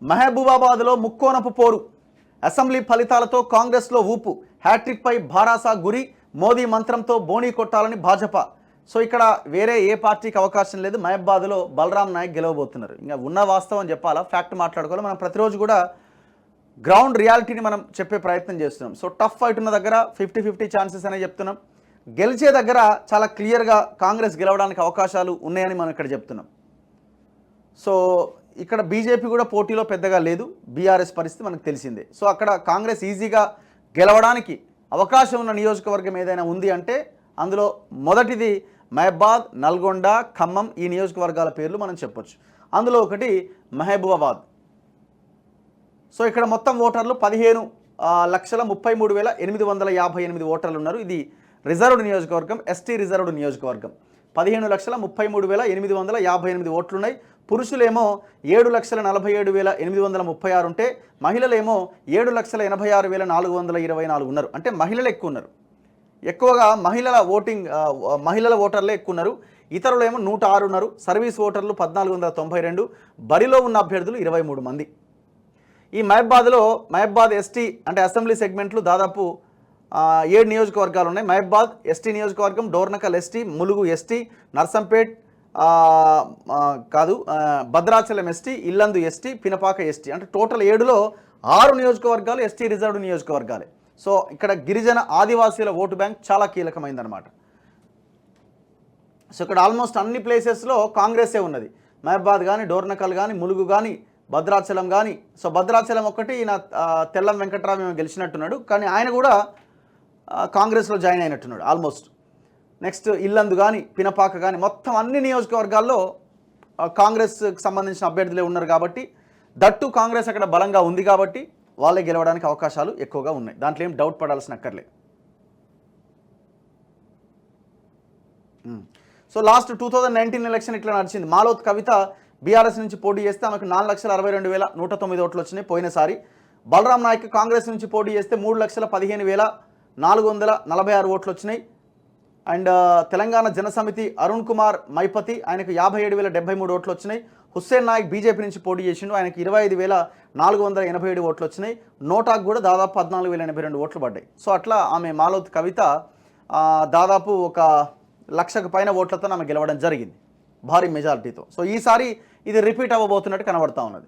మహబూబాబాద్లో ముక్కోనపు పోరు. అసెంబ్లీ ఫలితాలతో కాంగ్రెస్లో ఊపు. హ్యాట్రిక్పై భారాసా గురి. మోదీ మంత్రంతో బోణీ కొట్టాలని భాజపా. సో ఇక్కడ వేరే ఏ పార్టీకి అవకాశం లేదు. మహబూబాబాద్లో బలరాం నాయక్ గెలవబోతున్నారు. ఇంకా ఉన్న వాస్తవం చెప్పాలా, ఫ్యాక్ట్ మాట్లాడుకోవాలి. మనం ప్రతిరోజు కూడా గ్రౌండ్ రియాలిటీని మనం చెప్పే ప్రయత్నం చేస్తున్నాం. సో టఫ్ ఫైట్ ఉన్న దగ్గర 50-50 ఛాన్సెస్ అనే చెప్తున్నాం. గెలిచే దగ్గర చాలా క్లియర్గా కాంగ్రెస్ గెలవడానికి అవకాశాలు ఉన్నాయని మనం ఇక్కడ చెప్తున్నాం. సో ఇక్కడ బీజేపీ కూడా పోటీలో పెద్దగా లేదు. బీఆర్ఎస్ పరిస్థితి మనకు తెలిసిందే. సో అక్కడ కాంగ్రెస్ ఈజీగా గెలవడానికి అవకాశం ఉన్న నియోజకవర్గం ఏదైనా ఉంది అంటే అందులో మొదటిది మహబాద్, నల్గొండ, ఖమ్మం. ఈ నియోజకవర్గాల పేర్లు మనం చెప్పొచ్చు. అందులో ఒకటి మహబూబాబాద్. సో ఇక్కడ మొత్తం ఓటర్లు 15,33,858 ఓటర్లు ఉన్నారు. ఇది రిజర్వ్డ్ నియోజకవర్గం, ఎస్టీ రిజర్వ్డ్ నియోజకవర్గం. 15,33,858 ఓట్లున్నాయి. పురుషులేమో 7,47,836 ఉంటే మహిళలేమో 7,86,424 ఉన్నారు. అంటే మహిళలు ఎక్కువ ఉన్నారు. ఎక్కువగా మహిళల ఓటర్లే ఎక్కువ ఉన్నారు. ఇతరులేమో 106 ఉన్నారు. సర్వీస్ ఓటర్లు 1,492. బరిలో ఉన్న అభ్యర్థులు 23 మంది. ఈ మహబాద్ ఎస్టీ అంటే అసెంబ్లీ సెగ్మెంట్లు దాదాపు 7 నియోజకవర్గాలు ఉన్నాయి. మహబాద్ ఎస్టీ నియోజకవర్గం, Dornakal ST, Mulugu ST, Narsampet Bhadrachalam ST, Yellandu ST, Pinapaka ST. అంటే టోటల్ 7లో 6 నియోజకవర్గాలు ఎస్టీ రిజర్వ్డ్ నియోజకవర్గాలే. సో ఇక్కడ గిరిజన ఆదివాసీల ఓటు బ్యాంక్ చాలా కీలకమైందనమాట. సో ఇక్కడ ఆల్మోస్ట్ అన్ని ప్లేసెస్లో కాంగ్రెసే ఉన్నది. మహబాద్ కానీ, డోర్నకల్ కానీ, ములుగు కానీ, భద్రాచలం కానీ. సో భద్రాచలం ఒక్కటి ఈయన తెల్లం వెంకట్రావు గెలిచినట్టున్నాడు, కానీ ఆయన కూడా కాంగ్రెస్లో జాయిన్ అయినట్టున్నాడు ఆల్మోస్ట్. నెక్స్ట్ ఇల్లందు కానీ, పినపాక కానీ, మొత్తం అన్ని నియోజకవర్గాల్లో కాంగ్రెస్కి సంబంధించిన అభ్యర్థులే ఉన్నారు. కాబట్టి దట్టు కాంగ్రెస్ అక్కడ బలంగా ఉంది కాబట్టి వాళ్ళే గెలవడానికి అవకాశాలు ఎక్కువగా ఉన్నాయి. దాంట్లో ఏం డౌట్ పడాల్సిన అక్కర్లే. సో లాస్ట్ 2019 ఎలక్షన్ ఇట్లా నడిచింది. మాలోత్ కవిత బీఆర్ఎస్ నుంచి పోటీ చేస్తే ఆమెకు 4,62,109 ఓట్లు వచ్చినాయి పోయినసారి. బలరాం నాయక్ కాంగ్రెస్ నుంచి పోటీ చేస్తే 3,15,446 ఓట్లు వచ్చినాయి. అండ్ తెలంగాణ జనసమితి అరుణ్ కుమార్ మైపతి ఆయనకు 57,073 ఓట్లు వచ్చినాయి. హుస్సేన్ నాయక్ బీజేపీ నుంచి పోటీ చేసిండు, ఆయనకు 25,487 ఓట్లు వచ్చినాయి. నోటాకు కూడా దాదాపు 14,082 ఓట్లు పడ్డాయి. సో అట్లా ఆమె మాలోత్ కవిత దాదాపు 1,00,000కు పైన ఓట్లతో ఆమె గెలవడం జరిగింది భారీ మెజారిటీతో. సో ఈసారి ఇది రిపీట్ అవ్వబోతున్నట్టు కనబడతా ఉన్నది.